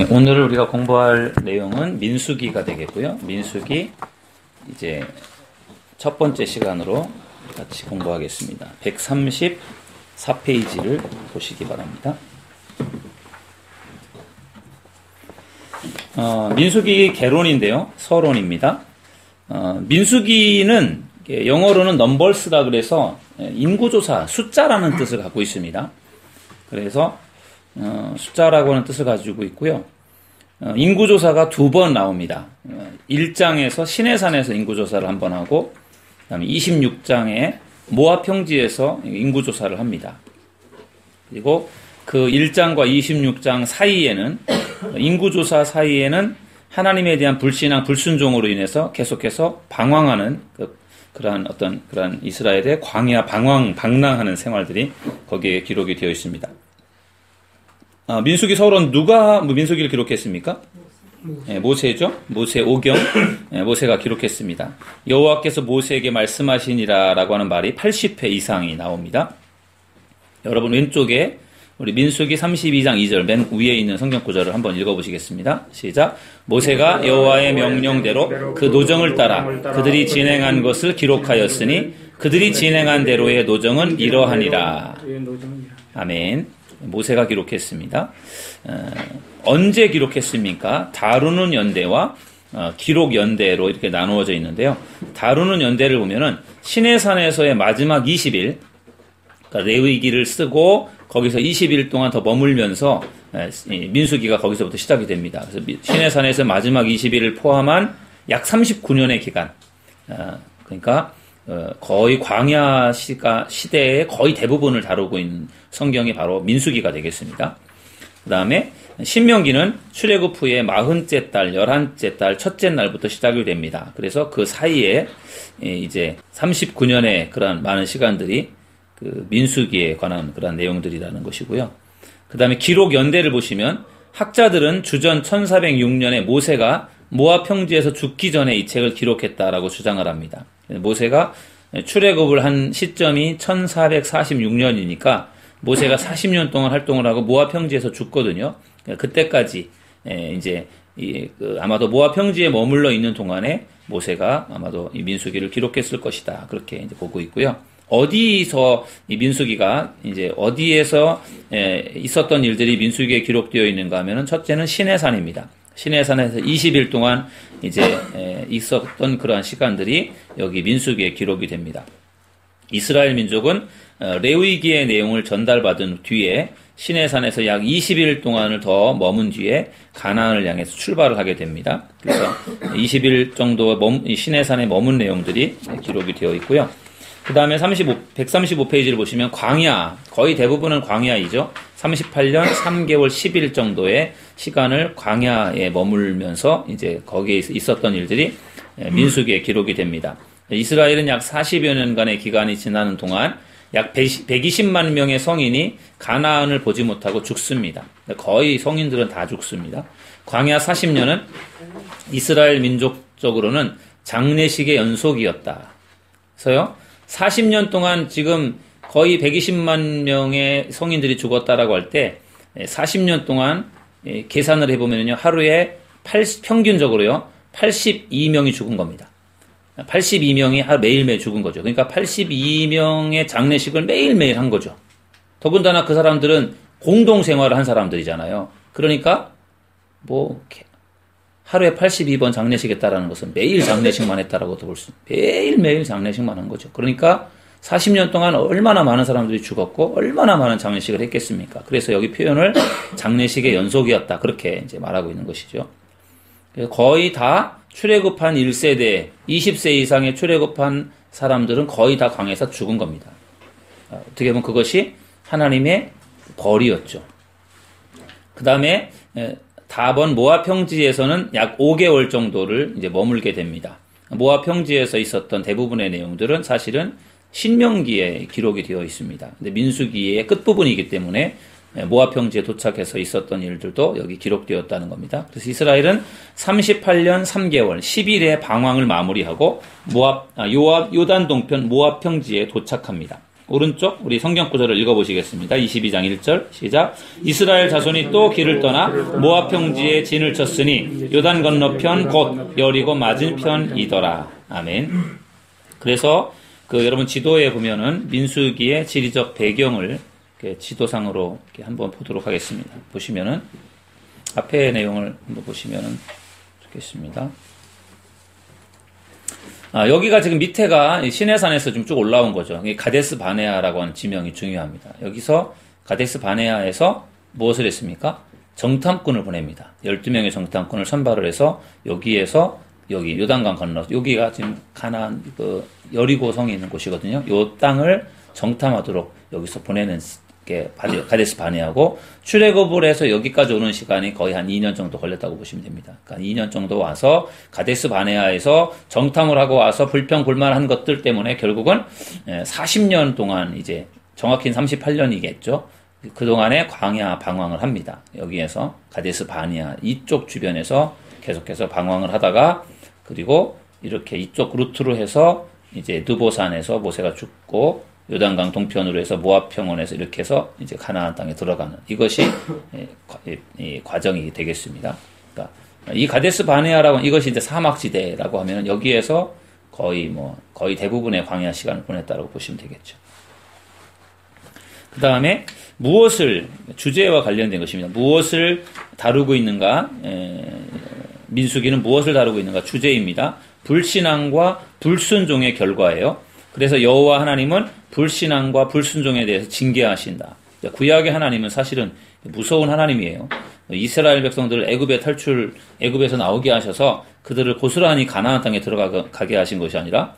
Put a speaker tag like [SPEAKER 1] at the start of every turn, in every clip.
[SPEAKER 1] 오늘 우리가 공부할 내용은 민수기가 되겠고요. 민수기 이제 첫 번째 시간으로 같이 공부하겠습니다. 134페이지를 보시기 바랍니다. 민수기 개론인데요. 서론입니다. 민수기는 영어로는 넘버스다 그래서 인구조사, 숫자라는 뜻을 갖고 있습니다. 그래서 숫자라고 하는 뜻을 가지고 있고요. 인구조사가 2번 나옵니다. 1장에서 시내산에서 인구조사를 한번 하고, 그 다음에 26장에 모압평지에서 인구조사를 합니다. 그리고 그 1장과 26장 사이에는, 인구조사 사이에는 하나님에 대한 불신앙, 불순종으로 인해서 계속해서 방황하는 그러한 이스라엘의 광야 방랑하는 생활들이 거기에 기록이 되어 있습니다. 민수기 서론 누가 민수기를 기록했습니까? 모세죠. 모세 오경, 모세가 기록했습니다. 여호와께서 모세에게 말씀하시니라라고 하는 말이 80회 이상이 나옵니다. 여러분 왼쪽에 우리 민수기 32장 2절 맨 위에 있는 성경 구절을 한번 읽어보시겠습니다. 시작. 모세가 여호와의 명령대로 그 노정을 따라 그들이 진행한 것을 기록하였으니 그들이 진행한 대로의 노정은 이러하니라. 아멘. 모세가 기록했습니다. 언제 기록했습니까? 다루는 연대와 기록 연대로 이렇게 나누어져 있는데요. 다루는 연대를 보면은 시내산에서의 마지막 20일, 그러니까 레위기를 쓰고 거기서 20일 동안 더 머물면서 민수기가 거기서부터 시작이 됩니다. 그래서 시내산에서 마지막 20일을 포함한 약 39년의 기간, 그러니까 거의 광야 시대의 거의 대부분을 다루고 있는 성경이 바로 민수기가 되겠습니다. 그 다음에 신명기는 출애굽 후에 40째 달, 11째 달, 첫째 날부터 시작이 됩니다. 그래서 그 사이에 이제 39년의 그런 많은 시간들이 그 민수기에 관한 그런 내용들이라는 것이고요. 그 다음에 기록 연대를 보시면 학자들은 주전 1406년에 모세가 모압 평지에서 죽기 전에 이 책을 기록했다라고 주장을 합니다. 모세가 출애굽을 한 시점이 1446년이니까 모세가 40년 동안 활동을 하고 모압 평지에서 죽거든요. 그때까지 이제 아마도 모압 평지에 머물러 있는 동안에 모세가 아마도 이 민수기를 기록했을 것이다. 그렇게 이제 보고 있고요. 어디서 이 민수기가 이제 어디에서 있었던 일들이 민수기에 기록되어 있는가 하면은 첫째는 시내산입니다. 시내산에서 20일 동안 이제 있었던 그러한 시간들이 여기 민수기에 기록이 됩니다. 이스라엘 민족은 레위기의 내용을 전달받은 뒤에 시내산에서 약 20일 동안을 더 머문 뒤에 가나안을 향해서 출발을 하게 됩니다. 그래서 20일 정도 시내산에 머문 내용들이 기록이 되어 있고요. 그 다음에 135페이지를 보시면 광야, 거의 대부분은 광야이죠. 38년 3개월 10일 정도의 시간을 광야에 머물면서 이제 거기에 있었던 일들이 민수기에 기록이 됩니다. 이스라엘은 약 40여 년간의 기간이 지나는 동안 약 120만 명의 성인이 가나안을 보지 못하고 죽습니다. 거의 성인들은 다 죽습니다. 광야 40년은 이스라엘 민족적으로는 장례식의 연속이었다. 그래서요, 40년 동안 지금 거의 120만 명의 성인들이 죽었다라고 할 때 40년 동안 계산을 해보면요, 하루에 평균적으로요 82명이 죽은 겁니다. 82명이 매일매일 죽은 거죠. 그러니까 82명의 장례식을 매일매일 한 거죠. 더군다나 그 사람들은 공동생활을 한 사람들이잖아요. 그러니까 하루에 82번 장례식했다라는 것은 매일 장례식만 했다라고도 볼 수, 매일매일 장례식만 한 거죠. 그러니까 40년 동안 얼마나 많은 사람들이 죽었고, 얼마나 많은 장례식을 했겠습니까? 그래서 여기 표현을 장례식의 연속이었다. 그렇게 이제 말하고 있는 것이죠. 거의 다 출애굽한 1세대, 20세 이상의 출애굽한 사람들은 거의 다 광야에서 죽은 겁니다. 어떻게 보면 그것이 하나님의 벌이었죠. 그 다음에 다번 모압 평지에서는 약 5개월 정도를 이제 머물게 됩니다. 모압 평지에서 있었던 대부분의 내용들은 사실은 신명기에 기록이 되어 있습니다. 근데 민수기의 끝부분이기 때문에 모압 평지에 도착해서 있었던 일들도 여기 기록되었다는 겁니다. 그래서 이스라엘은 38년 3개월 10일의 방황을 마무리하고 요단 동편 모압 평지에 도착합니다. 오른쪽 우리 성경 구절을 읽어보시겠습니다. 22장 1절 시작. 이스라엘 자손이 또 길을 떠나 모압 평지에 진을 쳤으니 요단 건너편 곧 여리고 맞은편이더라. 아멘. 그래서 여러분 지도에 보면은 민수기의 지리적 배경을 이렇게 지도상으로 이렇게 한번 보도록 하겠습니다. 보시면은 앞에 내용을 한번 보시면은 좋겠습니다. 여기가 지금 밑에가 시내산에서 좀 쭉 올라온 거죠. 가데스 바네아라고 하는 지명이 중요합니다. 여기서 가데스 바네아에서 무엇을 했습니까? 정탐꾼을 보냅니다. 12명의 정탐꾼을 선발을 해서 여기에서 여기 요단강 건너 여기가 지금 가나안 여리고 성이 있는 곳이거든요. 요 땅을 정탐하도록 여기서 보내는 게 가데스 바네아고 출애굽을 해서 여기까지 오는 시간이 거의 한 2년 정도 걸렸다고 보시면 됩니다. 그러니까 2년 정도 와서 가데스 바네아에서 정탐을 하고 와서 불평불만한 것들 때문에 결국은 40년 동안 이제 정확히는 38년이겠죠. 그동안에 광야 방황을 합니다. 여기에서 가데스 바네아 이쪽 주변에서 계속해서 방황을 하다가 그리고 이렇게 이쪽 루트로 해서 이제 느보산에서 모세가 죽고 요단강 동편으로 해서 모압 평원에서 이렇게 해서 이제 가나안 땅에 들어가는 이것이 이 과정이 되겠습니다. 그러니까 이 가데스 바네아라고 이것이 이제 사막지대라고 하면 여기에서 거의 대부분의 광야 시간을 보냈다고 보시면 되겠죠. 그 다음에 무엇을 주제와 관련된 것입니다. 무엇을 다루고 있는가? 민수기는 무엇을 다루고 있는가? 주제입니다. 불신앙과 불순종의 결과예요. 그래서 여호와 하나님은 불신앙과 불순종에 대해서 징계하신다. 구약의 하나님은 사실은 무서운 하나님이에요. 이스라엘 백성들을 애굽에서 나오게 하셔서 그들을 고스란히 가나안 땅에 들어가게 하신 것이 아니라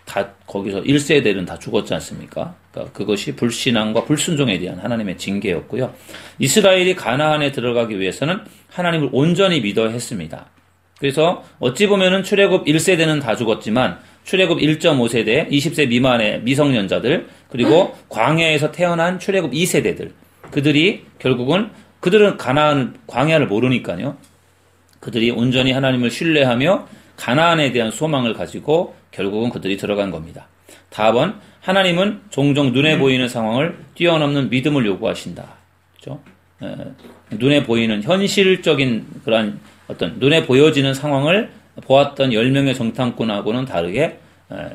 [SPEAKER 1] 다 거기서 1세대는 다 죽었지 않습니까? 그러니까 그것이 불신앙과 불순종에 대한 하나님의 징계였고요. 이스라엘이 가나안에 들어가기 위해서는 하나님을 온전히 믿어야 했습니다. 그래서 어찌 보면은 출애굽 1세대는 다 죽었지만 출애굽 1.5세대, 20세 미만의 미성년자들, 그리고 광야에서 태어난 출애굽 2세대들, 그들은 광야를 모르니까요. 그들이 온전히 하나님을 신뢰하며 가나안에 대한 소망을 가지고 결국은 그들이 들어간 겁니다. 답은 하나님은 종종 눈에 보이는 상황을 뛰어넘는 믿음을 요구하신다. 그렇죠? 눈에 보이는 현실적인 그런 눈에 보여지는 상황을 보았던 10명의 정탐꾼하고는 다르게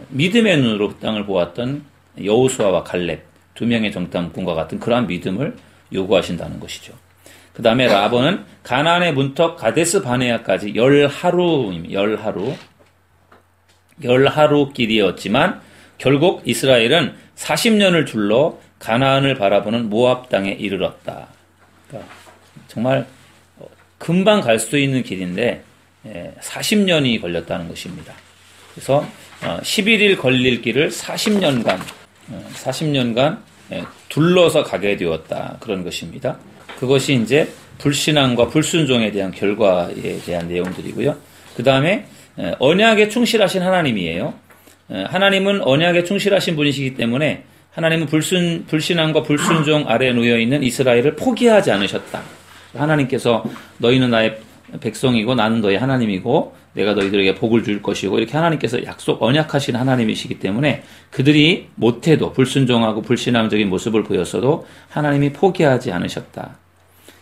[SPEAKER 1] 믿음의 눈으로 땅을 보았던 여호수아와 갈렙 2명의 정탐꾼과 같은 그러한 믿음을 요구하신다는 것이죠. 그 다음에 라본은 가나안의 문턱 가데스 바네아까지 10하루 길이었지만 결국 이스라엘은 40년을 둘러 가나안을 바라보는 모압 땅에 이르렀다. 그러니까 정말 금방 갈 수 있는 길인데 40년이 걸렸다는 것입니다. 그래서 11일 걸릴 길을 40년간 둘러서 가게 되었다. 그런 것입니다. 그것이 이제 불신앙과 불순종에 대한 결과에 대한 내용들이고요. 그 다음에 언약에 충실하신 하나님이에요. 하나님은 언약에 충실하신 분이시기 때문에 하나님은 불신앙과 불순종 아래에 놓여있는 이스라엘을 포기하지 않으셨다. 하나님께서 너희는 나의 백성이고 나는 너희 하나님이고 내가 너희들에게 복을 줄 것이고 이렇게 하나님께서 언약하신 하나님이시기 때문에 그들이 못해도 불순종하고 불신앙적인 모습을 보였어도 하나님이 포기하지 않으셨다.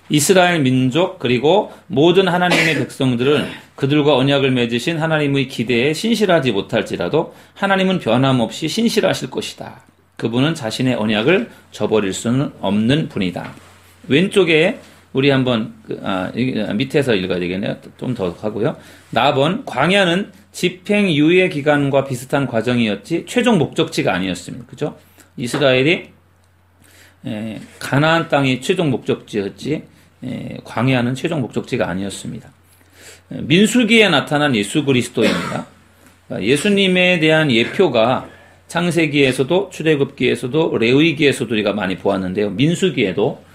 [SPEAKER 1] 이스라엘 민족 그리고 모든 하나님의 백성들은 그들과 언약을 맺으신 하나님의 기대에 신실하지 못할지라도 하나님은 변함없이 신실하실 것이다. 그분은 자신의 언약을 저버릴 수는 없는 분이다. 왼쪽에 우리 한번 밑에서 읽어야 되겠네요. 좀 더 하고요. 나번 광야는 집행 유예 기간과 비슷한 과정이었지 최종 목적지가 아니었습니다. 그죠? 이스라엘이 가나안 땅이 최종 목적지였지 광야는 최종 목적지가 아니었습니다. 민수기에 나타난 예수 그리스도입니다. 예수님에 대한 예표가 창세기에서도 출애굽기에서도 레위기에서도 우리가 많이 보았는데요. 민수기에도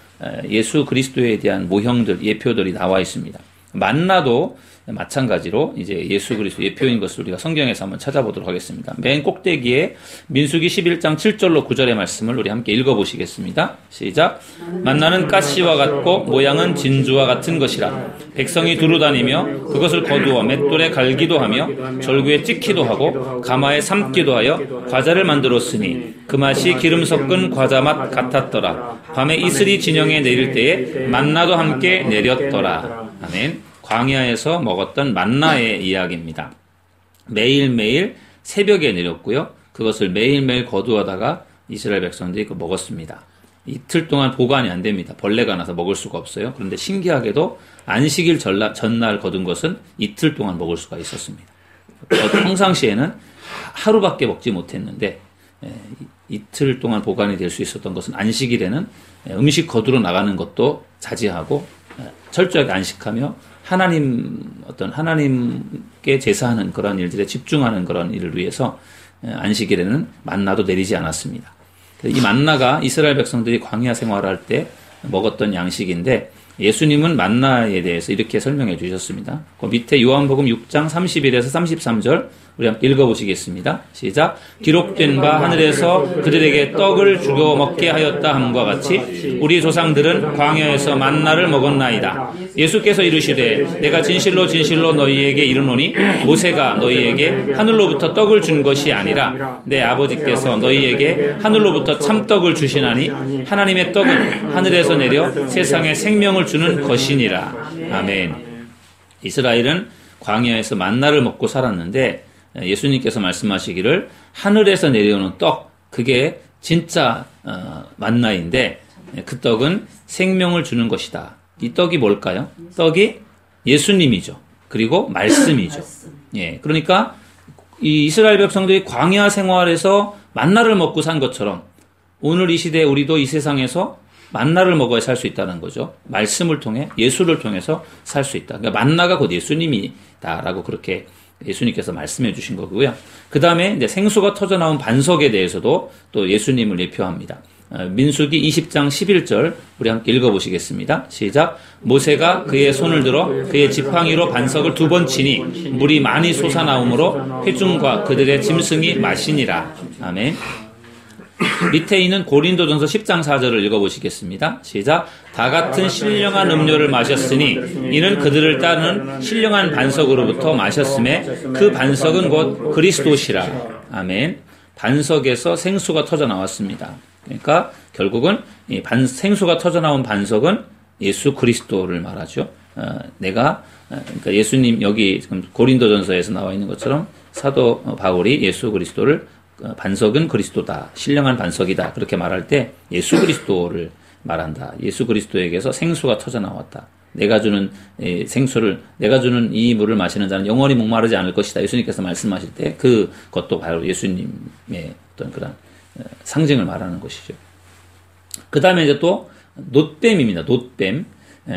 [SPEAKER 1] 예수 그리스도에 대한 모형들, 예표들이 나와 있습니다. 만나도 마찬가지로 이제 예수 그리스도 예표인 것을 우리가 성경에서 한번 찾아보도록 하겠습니다. 맨 꼭대기에 민수기 11장 7절로 9절의 말씀을 우리 함께 읽어보시겠습니다. 시작. 만나는 가시와 같고 모양은 진주와 같은 것이라. 백성이 두루다니며 그것을 거두어 맷돌에 갈기도 하며 절구에 찍기도 하고 가마에 삶기도 하여 과자를 만들었으니 그 맛이 기름 섞은 과자 맛 같았더라. 밤에 이슬이 진영에 내릴 때에 만나도 함께 내렸더라. 아멘. 광야에서 먹었던 만나의 이야기입니다. 매일매일 새벽에 내렸고요. 그것을 매일매일 거두어다가 이스라엘 백성들이 먹었습니다. 이틀 동안 보관이 안 됩니다. 벌레가 나서 먹을 수가 없어요. 그런데 신기하게도 안식일 전날 거둔 것은 이틀 동안 먹을 수가 있었습니다. 평상시에는 하루밖에 먹지 못했는데 이틀 동안 보관이 될 수 있었던 것은 안식일에는 음식 거두러 나가는 것도 자제하고 철저하게 안식하며 하나님께 제사하는 그런 일들에 집중하는 그런 일을 위해서 안식일에는 만나도 내리지 않았습니다. 이 만나가 이스라엘 백성들이 광야 생활할 때 먹었던 양식인데 예수님은 만나에 대해서 이렇게 설명해 주셨습니다. 그 밑에 요한복음 6장 31에서 33절 우리 함께 읽어보시겠습니다. 시작. 기록된 바 하늘에서 그들에게 떡을 주겨 먹게 하였다 함과 같이 우리 조상들은 광야에서 만나를 먹었나이다. 예수께서 이르시되 내가 진실로 진실로 너희에게 이르노니 모세가 너희에게 하늘로부터 떡을 준 것이 아니라 내 아버지께서 너희에게 하늘로부터 참떡을 주시나니 하나님의 떡은 하늘에서 내려 세상에 생명을 주는 것이니라. 아멘. 이스라엘은 광야에서 만나를 먹고 살았는데 예수님께서 말씀하시기를 하늘에서 내려오는 떡, 그게 진짜 만나인데 그 떡은 생명을 주는 것이다. 이 떡이 뭘까요? 떡이 예수님이죠. 그리고 말씀이죠. 예, 그러니까 이 이스라엘 백성들이 광야 생활에서 만나를 먹고 산 것처럼 오늘 이 시대에 우리도 이 세상에서 만나를 먹어야 살 수 있다는 거죠. 말씀을 통해 예수를 통해서 살 수 있다. 그러니까 만나가 곧 예수님이다라고 그렇게 예수님께서 말씀해 주신 거고요. 그 다음에 이제 생수가 터져 나온 반석에 대해서도 또 예수님을 예표합니다. 민수기 20장 11절 우리 함께 읽어보시겠습니다. 시작. 모세가 그의 손을 들어 그의 지팡이로 반석을 2번 치니 물이 많이 솟아나오므로 회중과 그들의 짐승이 마시니라. 아멘. 밑에 있는 고린도전서 10장 4절을 읽어보시겠습니다. 시작. 다 같은 신령한 음료를 마셨으니 이는 그들을 따르는 신령한 반석으로부터 마셨음에 그 반석은 곧 그리스도시라. 아멘. 반석에서 생수가 터져 나왔습니다. 그러니까 결국은 이 생수가 터져 나온 반석은 예수 그리스도를 말하죠. 그러니까 예수님 여기 지금 고린도전서에서 나와 있는 것처럼 사도 바울이 예수 그리스도를 반석은 그리스도다. 신령한 반석이다. 그렇게 말할 때 예수 그리스도를 말한다. 예수 그리스도에게서 생수가 터져 나왔다. 내가 주는 이 물을 마시는 자는 영원히 목마르지 않을 것이다. 예수님께서 말씀하실 때 그것도 바로 예수님의 어떤 그런 상징을 말하는 것이죠. 그 다음에 이제 또 놋뱀입니다. 놋뱀.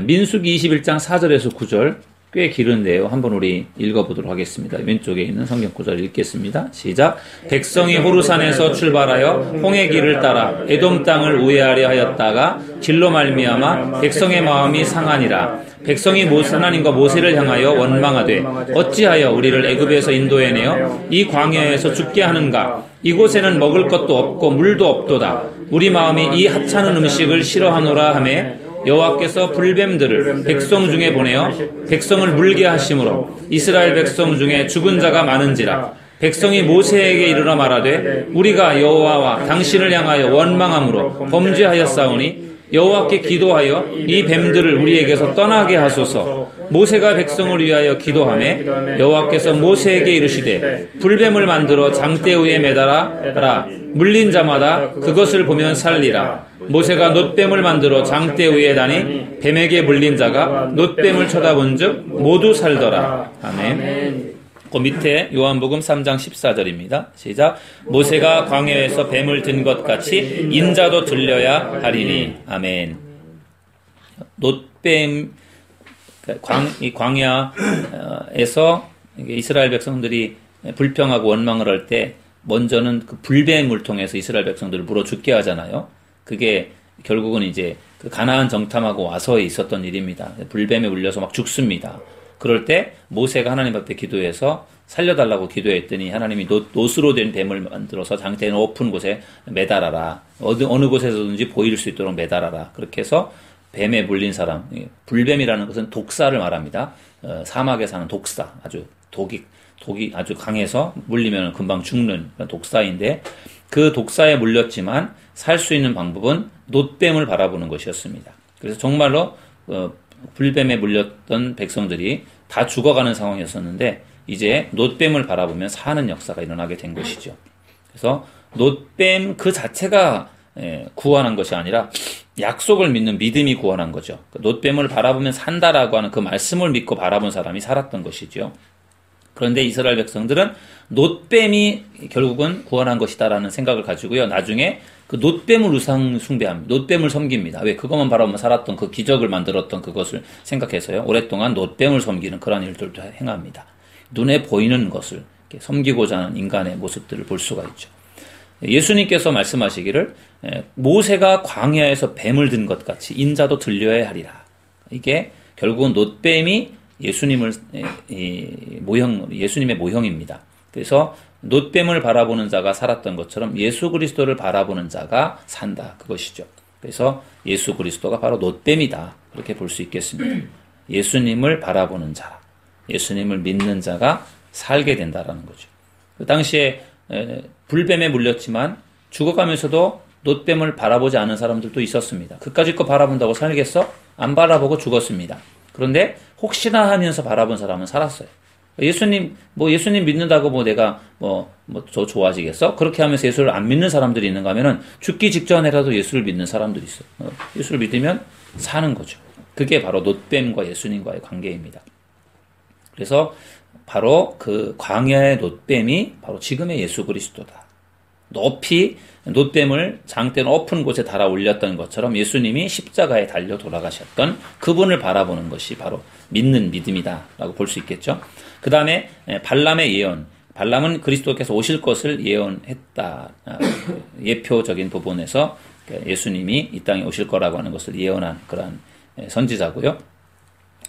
[SPEAKER 1] 민수기 21장 4절에서 9절 꽤 길은데요. 한번 우리 읽어보도록 하겠습니다. 왼쪽에 있는 성경 구절 읽겠습니다. 시작. 백성이 호르산에서 출발하여 홍해 길을 따라 에돔 땅을 우회하려 하였다가 길로 말미암아 백성의 마음이 상하니라. 백성이 하나님과 모세를 향하여 원망하되 어찌하여 우리를 애굽에서 인도해내어 이 광야에서 죽게 하는가. 이곳에는 먹을 것도 없고 물도 없도다. 우리 마음이 이 하찮은 음식을 싫어하노라 하매 여호와께서 불뱀들을 백성 중에 보내어 백성을 물게 하심으로 이스라엘 백성 중에 죽은 자가 많은지라. 백성이 모세에게 이르러 말하되 우리가 여호와와 당신을 향하여 원망함으로 범죄하였사오니 여호와께 기도하여 이 뱀들을 우리에게서 떠나게 하소서. 모세가 백성을 위하여 기도하매 여호와께서 모세에게 이르시되 불뱀을 만들어 장대 위에 매달아라. 물린 자마다 그것을 보면 살리라. 모세가 놋뱀을 만들어 장대 위에 다니 뱀에게 물린 자가 놋뱀을 쳐다본즉 모두 살더라. 아멘. 그 밑에 요한복음 3장 14절입니다. 시작. 모세가 광야에서 뱀을 든 것 같이 인자도 들려야 하리니. 아멘. 놋뱀, 이 광야에서 이스라엘 백성들이 불평하고 원망을 할 때 먼저는 그 불뱀을 통해서 이스라엘 백성들을 물어 죽게 하잖아요. 그게 결국은 이제 그 가나안 정탐하고 와서 있었던 일입니다. 불뱀에 물려서 막 죽습니다. 그럴 때 모세가 하나님 앞에 기도해서 살려달라고 기도했더니 하나님이 노스로 된 뱀을 만들어서 장대 높은 곳에 매달아라. 어느 곳에서든지 보일 수 있도록 매달아라. 그렇게 해서 뱀에 물린 사람, 불뱀이라는 것은 독사를 말합니다. 사막에 사는 독사, 아주 독이 아주 강해서 물리면 금방 죽는 독사인데 그 독사에 물렸지만 살 수 있는 방법은 놋뱀을 바라보는 것이었습니다. 그래서 정말로 불뱀에 물렸던 백성들이 다 죽어가는 상황이었었는데 이제 놋뱀을 바라보면 사는 역사가 일어나게 된 것이죠. 그래서 놋뱀 그 자체가 구원한 것이 아니라 약속을 믿는 믿음이 구원한 거죠. 놋뱀을 바라보면 산다라고 하는 그 말씀을 믿고 바라본 사람이 살았던 것이죠. 그런데 이스라엘 백성들은 놋뱀이 결국은 구원한 것이다라는 생각을 가지고요. 나중에 그 놋뱀을 우상 숭배합니다. 놋뱀을 섬깁니다. 왜? 그것만 바라보면 살았던 그 기적을 만들었던 그것을 생각해서요. 오랫동안 놋뱀을 섬기는 그런 일들도 행합니다. 눈에 보이는 것을 섬기고자 하는 인간의 모습들을 볼 수가 있죠. 예수님께서 말씀하시기를 모세가 광야에서 뱀을 든 것 같이 인자도 들려야 하리라. 이게 결국은 놋뱀이 예수님의 모형입니다. 그래서 놋뱀을 바라보는 자가 살았던 것처럼 예수 그리스도를 바라보는 자가 산다. 그것이죠. 그래서 예수 그리스도가 바로 놋뱀이다. 그렇게 볼 수 있겠습니다. 예수님을 바라보는 자, 예수님을 믿는 자가 살게 된다라는 거죠. 그 당시에 불뱀에 물렸지만 죽어가면서도 놋뱀을 바라보지 않은 사람들도 있었습니다. 그까짓 거 바라본다고 살겠어? 안 바라보고 죽었습니다. 그런데 혹시나 하면서 바라본 사람은 살았어요. 예수님 믿는다고 내가 저 좋아지겠어? 그렇게 하면서 예수를 안 믿는 사람들이 있는가 하면은 죽기 직전에라도 예수를 믿는 사람들이 있어요. 예수를 믿으면 사는 거죠. 그게 바로 놋뱀과 예수님과의 관계입니다. 그래서 바로 그 광야의 놋뱀이 바로 지금의 예수 그리스도다. 높이 놋뱀을 장대 높은 곳에 달아 올렸던 것처럼 예수님이 십자가에 달려 돌아가셨던 그분을 바라보는 것이 바로 믿는 믿음이다라고 볼 수 있겠죠. 그 다음에 발람의 예언. 발람은 그리스도께서 오실 것을 예언했다. 예표적인 부분에서 예수님이 이 땅에 오실 거라고 하는 것을 예언한 그러한 선지자고요.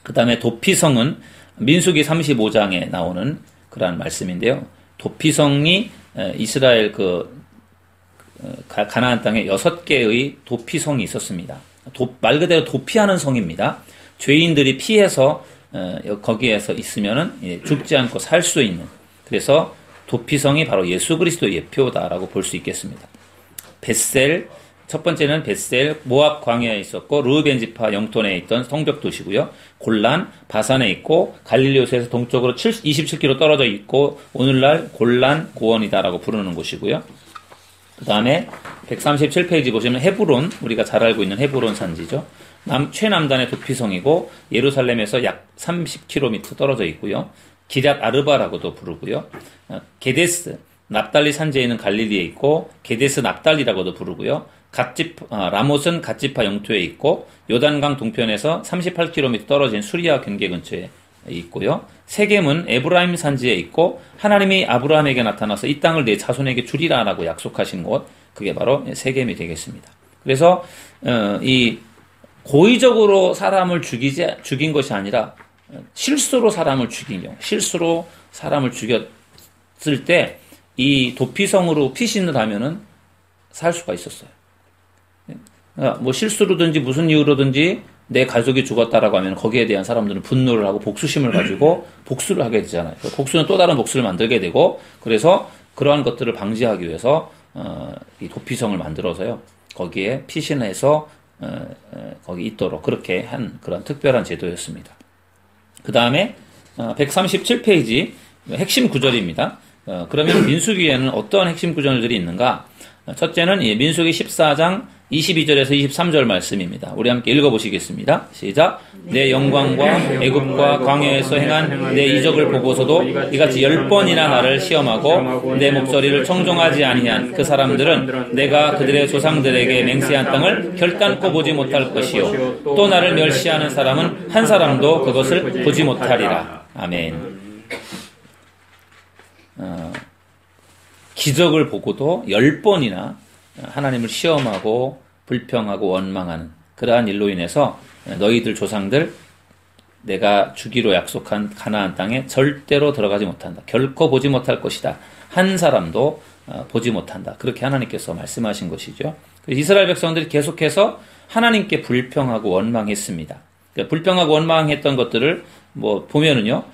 [SPEAKER 1] 그 다음에 도피성은 민수기 35장에 나오는 그러한 말씀인데요. 도피성이 이스라엘 가나안 땅에 6개의 도피성이 있었습니다. 말 그대로 도피하는 성입니다. 죄인들이 피해서 거기에서 있으면은 죽지 않고 살 수 있는, 그래서 도피성이 바로 예수 그리스도의 예표다라고 볼 수 있겠습니다. 벳셀, 첫 번째는 벳셀, 모압 광야에 있었고 르우벤 지파 영토 내에 있던 성벽 도시고요. 골란, 바산에 있고 갈릴리오스에서 동쪽으로 27km 떨어져 있고 오늘날 골란 고원이다라고 부르는 곳이고요. 그 다음에 137페이지 보시면 헤브론, 우리가 잘 알고 있는 헤브론 산지죠. 최남단의 도피성이고 예루살렘에서 약 30km 떨어져 있고요. 기럇 아르바라고도 부르고요. 게데스, 납달리 산지에 있는 갈릴리에 있고 게데스 납달리라고도 부르고요. 라못은 갓지파 영토에 있고 요단강 동편에서 38km 떨어진 수리아 경계 근처에 있고요. 세겜은 에브라임 산지에 있고 하나님이 아브라함에게 나타나서 이 땅을 내 자손에게 주리라라고 약속하신 곳, 그게 바로 세겜이 되겠습니다. 그래서 이 고의적으로 사람을 죽인 것이 아니라 실수로 사람을 죽인 경우, 실수로 사람을 죽였을 때 이 도피성으로 피신을 하면은 살 수가 있었어요. 실수로든지 무슨 이유로든지 내 가족이 죽었다라고 하면 거기에 대한 사람들은 분노를 하고 복수심을 가지고 복수를 하게 되잖아요. 복수는 또 다른 복수를 만들게 되고, 그래서 그러한 것들을 방지하기 위해서 이 도피성을 만들어서요. 거기에 피신해서 거기 있도록 그렇게 한 그런 특별한 제도였습니다. 그 다음에 137페이지 핵심 구절입니다. 그러면 민수기에는 어떠한 핵심 구절들이 있는가? 첫째는 민수기 14장 22절에서 23절 말씀입니다. 우리 함께 읽어보시겠습니다. 시작. 내 영광과 애굽과 광야에서 행한 내 이적을 보고서도 이같이 10번이나 나를 시험하고 내 목소리를 청종하지 아니한 그 사람들은 내가 그들의 조상들에게 맹세한 땅을 결단코 보지 못할 것이요 또 나를 멸시하는 사람은 한 사람도 그것을 보지 못하리라. 아멘. 기적을 보고도 10번이나 하나님을 시험하고 불평하고 원망하는 그러한 일로 인해서 너희들 조상들 내가 주기로 약속한 가나안 땅에 절대로 들어가지 못한다. 결코 보지 못할 것이다. 한 사람도 보지 못한다. 그렇게 하나님께서 말씀하신 것이죠. 이스라엘 백성들이 계속해서 하나님께 불평하고 원망했습니다. 그러니까 불평하고 원망했던 것들을 보면은요.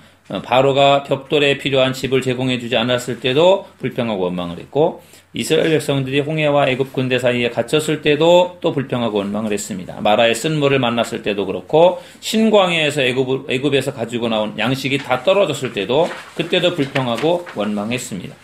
[SPEAKER 1] 바로가 벽돌에 필요한 집을 제공해 주지 않았을 때도 불평하고 원망을 했고, 이스라엘 백성들이 홍해와 애굽 군대 사이에 갇혔을 때도 또 불평하고 원망을 했습니다. 마라의 쓴물을 만났을 때도 그렇고, 신광야에서 애굽에서 가지고 나온 양식이 다 떨어졌을 때도 그때도 불평하고 원망했습니다.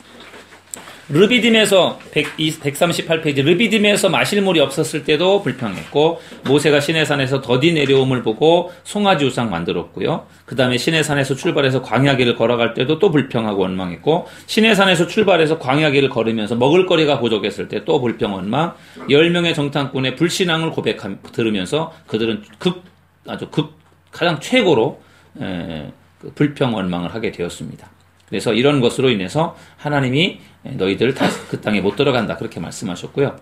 [SPEAKER 1] 르비딤에서 138페이지 르비딤에서 마실 물이 없었을 때도 불평했고, 모세가 시내산에서 더디 내려옴을 보고 송아지 우상 만들었고요. 그 다음에 시내산에서 출발해서 광야길을 걸어갈 때도 또 불평하고 원망했고, 시내산에서 출발해서 광야길을 걸으면서 먹을거리가 부족했을 때 또 불평 원망, 10명의 정탐꾼의 불신앙을 들으면서 그들은 가장 최고로 불평 원망을 하게 되었습니다. 그래서 이런 것으로 인해서 하나님이 너희들 다시 그 땅에 못 들어간다 그렇게 말씀하셨고요.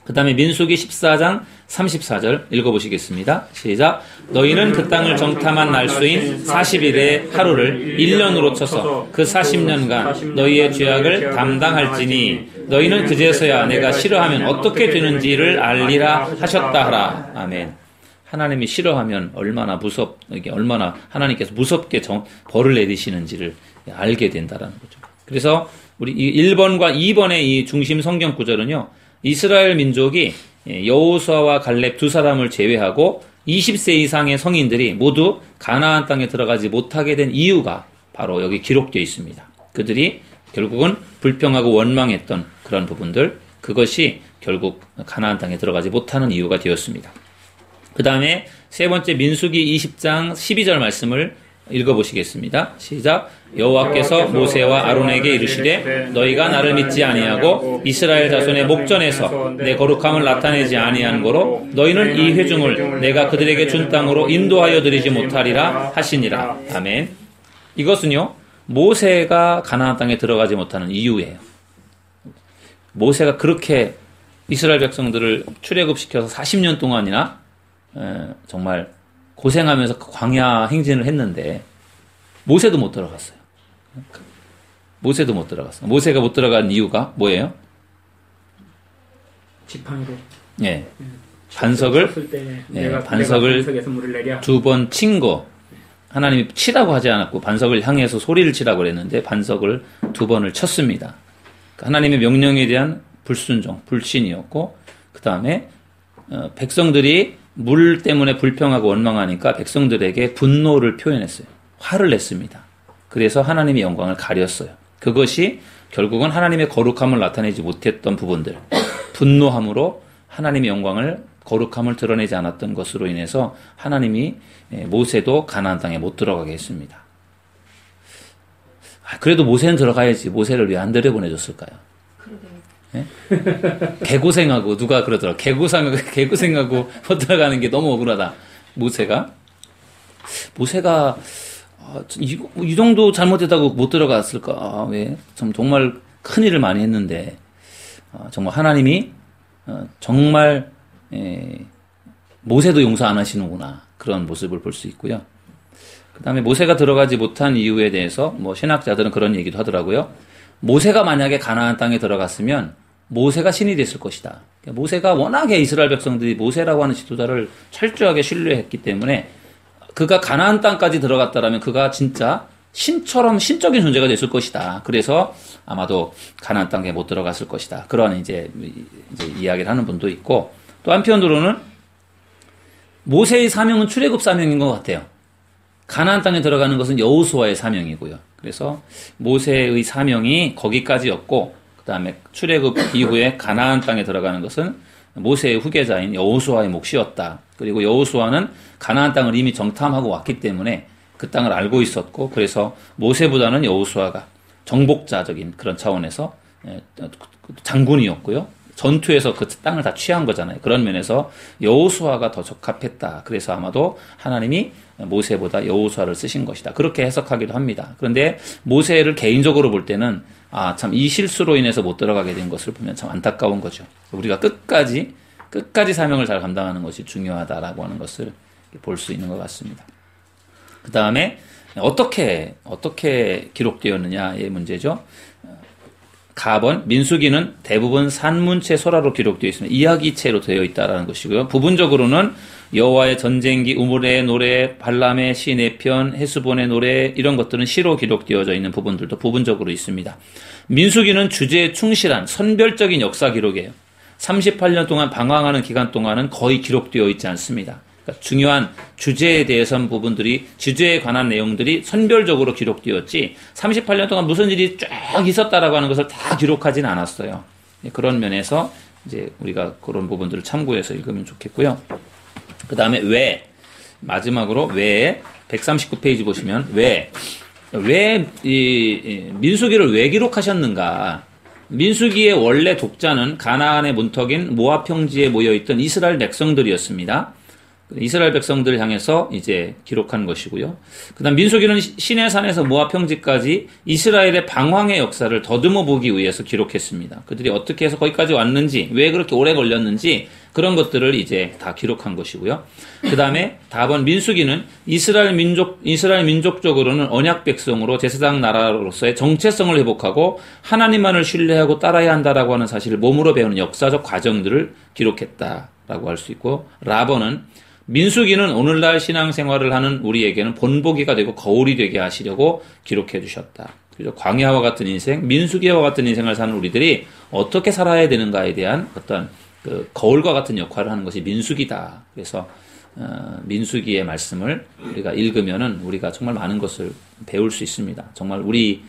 [SPEAKER 1] 그 다음에 민수기 14장 34절 읽어보시겠습니다. 시작. 너희는 그 땅을 정탐한 날수인 40일의 하루를 1년으로 쳐서 그 40년간 너희의 죄악을 담당할지니 너희는 그제서야 내가 싫어하면 어떻게 되는지를 알리라 하셨다 하라. 아멘. 하나님이 싫어하면 얼마나 얼마나 하나님께서 무섭게 벌을 내리시는지를 알게 된다라는 거죠. 그래서 우리 1번과 2번의 이 중심 성경 구절은요, 이스라엘 민족이 여호수아와 갈렙 두 사람을 제외하고 20세 이상의 성인들이 모두 가나안 땅에 들어가지 못하게 된 이유가 바로 여기 기록되어 있습니다. 그들이 결국은 불평하고 원망했던 그런 부분들, 그것이 결국 가나안 땅에 들어가지 못하는 이유가 되었습니다. 그 다음에 세 번째 민수기 20장 12절 말씀을 읽어보시겠습니다. 시작. 여호와께서 모세와 아론에게 이르시되 너희가 나를 믿지 아니하고 이스라엘 자손의 목전에서 내 거룩함을 나타내지 아니한 거로 너희는 이 회중을 내가 그들에게 준 땅으로 인도하여 드리지 못하리라 하시니라. 아멘. 이것은요, 모세가 가나안 땅에 들어가지 못하는 이유예요. 모세가 그렇게 이스라엘 백성들을 출애굽시켜서 40년 동안이나 정말 고생하면서 광야 행진을 했는데 모세도 못 들어갔어요. 모세도 못 들어갔어요. 모세가 못 들어간 이유가 뭐예요?
[SPEAKER 2] 지팡이로.
[SPEAKER 1] 예. 반석을 두 번 친 거. 하나님이 치라고 하지 않았고 반석을 향해서 소리를 치라고 그랬는데 반석을 두 번을 쳤습니다. 하나님의 명령에 대한 불순종, 불신이었고, 그 다음에 백성들이 물 때문에 불평하고 원망하니까 백성들에게 분노를 표현했어요. 화를 냈습니다. 그래서 하나님의 영광을 가렸어요. 그것이 결국은 하나님의 거룩함을 나타내지 못했던 부분들, 분노함으로 하나님의 영광을, 거룩함을 드러내지 않았던 것으로 인해서 하나님이 모세도 가나안 땅에 못 들어가게 했습니다. 그래도 모세는 들어가야지. 모세를 왜 안 들여보내줬을까요? 네? 개고생하고, 누가 그러더라. 개고생하고 못 들어가는 게 너무 억울하다. 모세가 이 정도 잘못했다고 못 들어갔을까? 왜? 정말 큰 일을 많이 했는데, 정말 하나님이 정말 모세도 용서 안 하시는구나. 그런 모습을 볼 수 있고요. 그 다음에 모세가 들어가지 못한 이유에 대해서 신학자들은 그런 얘기도 하더라고요. 모세가 만약에 가나안 땅에 들어갔으면 모세가 신이 됐을 것이다. 모세가 워낙에 이스라엘 백성들이 모세라고 하는 지도자를 철저하게 신뢰했기 때문에 그가 가나안 땅까지 들어갔다라면 그가 진짜 신처럼 신적인 존재가 됐을 것이다. 그래서 아마도 가나안 땅에 못 들어갔을 것이다. 그런 이제 이야기를 하는 분도 있고, 또 한편으로는 모세의 사명은 출애굽 사명인 것 같아요. 가나안 땅에 들어가는 것은 여호수아의 사명이고요. 그래서 모세의 사명이 거기까지였고, 그 다음에 출애굽 이후에 가나안 땅에 들어가는 것은 모세의 후계자인 여호수아의 몫이었다. 그리고 여호수아는 가나안 땅을 이미 정탐하고 왔기 때문에 그 땅을 알고 있었고, 그래서 모세보다는 여호수아가 정복자적인 그런 차원에서 장군이었고요. 전투에서 그 땅을 다 취한 거잖아요. 그런 면에서 여호수아가 더 적합했다. 그래서 아마도 하나님이 모세보다 여호수아를 쓰신 것이다. 그렇게 해석하기도 합니다. 그런데 모세를 개인적으로 볼 때는 참 이 실수로 인해서 못 들어가게 된 것을 보면 참 안타까운 거죠. 우리가 끝까지 끝까지 사명을 잘 감당하는 것이 중요하다라고 하는 것을 볼 수 있는 것 같습니다. 그 다음에 어떻게 기록되었느냐의 문제죠. 가번, 민수기는 대부분 산문체 소라로 기록되어 있습니다. 이야기체로 되어 있다라는 것이고요. 부분적으로는 여호와의 전쟁기, 우물의 노래, 발람의 시 4편, 헤스본의 노래 이런 것들은 시로 기록되어져 있는 부분들도 부분적으로 있습니다. 민수기는 주제에 충실한 선별적인 역사 기록이에요. 38년 동안 방황하는 기간 동안은 거의 기록되어 있지 않습니다. 그러니까 중요한 주제에 대해서는 부분들이 주제에 관한 내용들이 선별적으로 기록되었지 38년 동안 무슨 일이 쫙 있었다라고 하는 것을 다 기록하진 않았어요. 그런 면에서 이제 우리가 그런 부분들을 참고해서 읽으면 좋겠고요. 그 다음에 마지막으로 139페이지 보시면 이 민수기를 왜 기록하셨는가? 민수기의 원래 독자는 가나안의 문턱인 모압 평지에 모여있던 이스라엘 백성들이었습니다. 이스라엘 백성들을 향해서 이제 기록한 것이고요. 그 다음 민수기는 시내산에서 모압 평지까지 이스라엘의 방황의 역사를 더듬어 보기 위해서 기록했습니다. 그들이 어떻게 해서 거기까지 왔는지, 왜 그렇게 오래 걸렸는지 그런 것들을 이제 다 기록한 것이고요. 그 다음에 답은 민수기는 이스라엘 민족적으로는 언약 백성으로 제사장 나라로서의 정체성을 회복하고 하나님만을 신뢰하고 따라야 한다라고 하는 사실을 몸으로 배우는 역사적 과정들을 기록했다라고 할 수 있고, 라번은 민수기는 오늘날 신앙생활을 하는 우리에게는 본보기가 되고 거울이 되게 하시려고 기록해 주셨다. 그래서 광야와 같은 인생, 민수기와 같은 인생을 사는 우리들이 어떻게 살아야 되는가에 대한 어떤 그 거울과 같은 역할을 하는 것이 민수기다. 그래서 민수기의 말씀을 우리가 읽으면은 우리가 정말 많은 것을 배울 수 있습니다. 정말 우리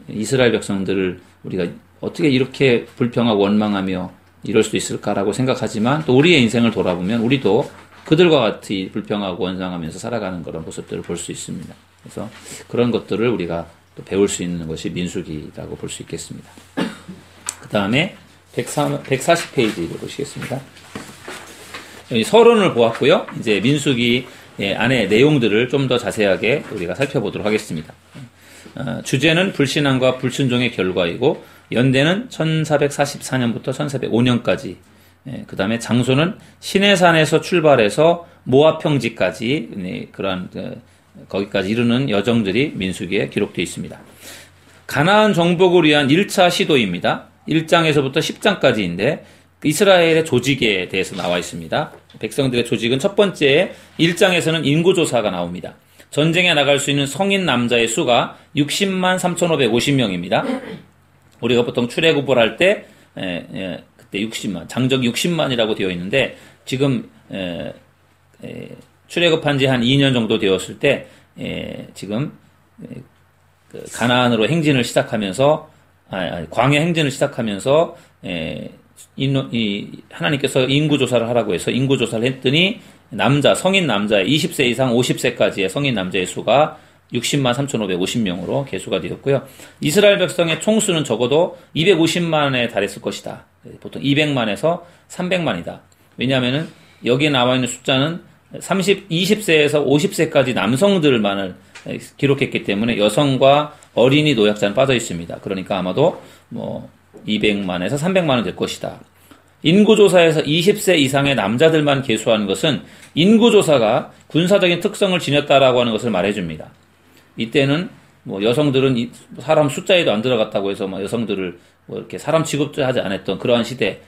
[SPEAKER 1] 이스라엘 백성들을 우리가 어떻게 이렇게 불평하고 원망하며 이럴 수 있을까라고 생각하지만 또 우리의 인생을 돌아보면 우리도 그들과 같이 불평하고 원망하면서 살아가는 그런 모습들을 볼 수 있습니다. 그래서 그런 것들을 우리가 또 배울 수 있는 것이 민수기라고 볼 수 있겠습니다. 그 다음에 140페이지를 보시겠습니다. 여기 서론을 보았고요. 이제 민수기 안에 내용들을 좀 더 자세하게 우리가 살펴보도록 하겠습니다. 주제는 불신앙과 불순종의 결과이고 연대는 1444년부터 1405년까지, 그 다음에 장소는 시내산에서 출발해서 모압 평지까지 그러한 거기까지 이르는 여정들이 민수기에 기록되어 있습니다. 가나안 정복을 위한 1차 시도입니다. 1장에서부터 10장까지인데 이스라엘의 조직에 대해서 나와 있습니다. 백성들의 조직은 첫 번째 1장에서는 인구조사가 나옵니다. 전쟁에 나갈 수 있는 성인 남자의 수가 60만 3,550명입니다. 우리가 보통 출애굽을 할 때 그때 60만, 장적 60만이라고 되어 있는데 지금 출애굽한 지 한 2년 정도 되었을 때 지금 가나안으로 행진을 시작하면서 광야 행진을 시작하면서 하나님께서 인구조사를 하라고 해서 인구조사를 했더니 성인 남자의 20세 이상 50세까지의 성인 남자의 수가 60만 3,550명으로 계수가 되었고요. 이스라엘 백성의 총수는 적어도 250만에 달했을 것이다. 보통 200만에서 300만이다. 왜냐하면은 여기에 나와 있는 숫자는 20세에서 50세까지 남성들만을 기록했기 때문에 여성과 어린이 노약자는 빠져 있습니다. 그러니까 아마도 200만에서 300만은 될 것이다. 인구조사에서 20세 이상의 남자들만 계수하는 것은 인구조사가 군사적인 특성을 지녔다라고 하는 것을 말해줍니다. 이때는 여성들은 사람 숫자에도 안 들어갔다고 해서 여성들을 이렇게 사람 취급도 하지 않았던 그러한 시대,